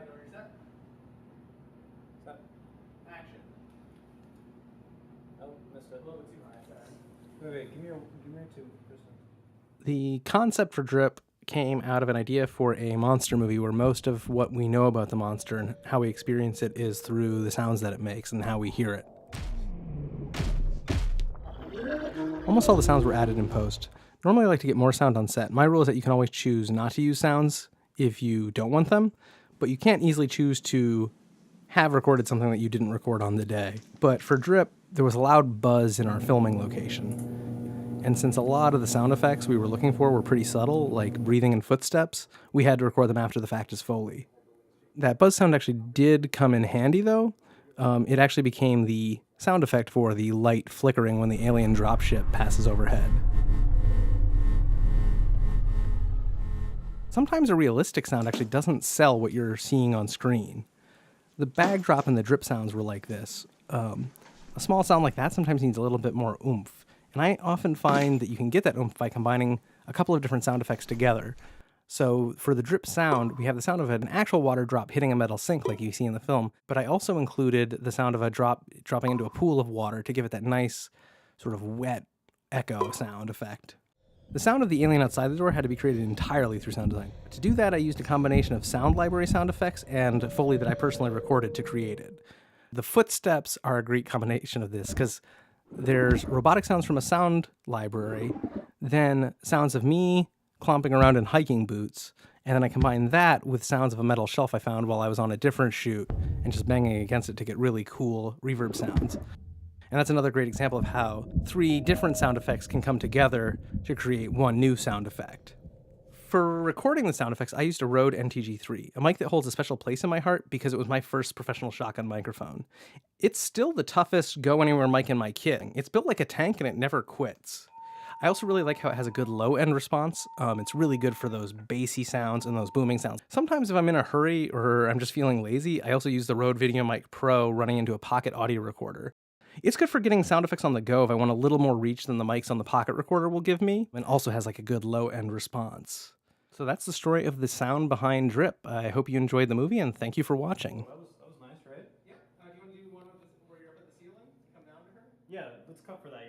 Reset. Set. Action. Oh, missed it. A little bit too high. Wait, give me your two, Kristen. The concept for Drip came out of an idea for a monster movie where most of what we know about the monster and how we experience it is through the sounds that it makes and how we hear it. Almost all the sounds were added in post. Normally I like to get more sound on set. My rule is that you can always choose not to use sounds if you don't want them, but you can't easily choose to have recorded something that you didn't record on the day. But for Drip, there was a loud buzz in our filming location. And since a lot of the sound effects we were looking for were pretty subtle, like breathing and footsteps, we had to record them after the fact as Foley. That buzz sound actually did come in handy, though. It actually became the sound effect for the light flickering when the alien dropship passes overhead. Sometimes a realistic sound actually doesn't sell what you're seeing on screen. The bag drop and the drip sounds were like this. A small sound like that sometimes needs a little bit more oomph. And I often find that you can get that oomph by combining a couple of different sound effects together. So for the drip sound, we have the sound of an actual water drop hitting a metal sink like you see in the film, but I also included the sound of a drop dropping into a pool of water to give it that nice sort of wet echo sound effect. The sound of the alien outside the door had to be created entirely through sound design. To do that, I used a combination of sound library sound effects and Foley that I personally recorded to create it. The footsteps are a great combination of this because there's robotic sounds from a sound library, then sounds of me clomping around in hiking boots, and then I combine that with sounds of a metal shelf I found while I was on a different shoot and just banging against it to get really cool reverb sounds. And that's another great example of how 3 different sound effects can come together to create one new sound effect. For recording the sound effects, I used a Rode NTG3, a mic that holds a special place in my heart because it was my first professional shotgun microphone. It's still the toughest go-anywhere mic in my kit. It's built like a tank and it never quits. I also really like how it has a good low-end response. It's really good for those bassy sounds and those booming sounds. Sometimes if I'm in a hurry or I'm just feeling lazy, I also use the Rode VideoMic Pro running into a pocket audio recorder. It's good for getting sound effects on the go if I want a little more reach than the mics on the pocket recorder will give me, and also has like a good low-end response. So that's the story of the sound behind Drip. I hope you enjoyed the movie, and thank you for watching. That was nice, right? Yeah. Do you want to do one where you're up at the ceiling? Come down to her? Yeah, let's cut for that.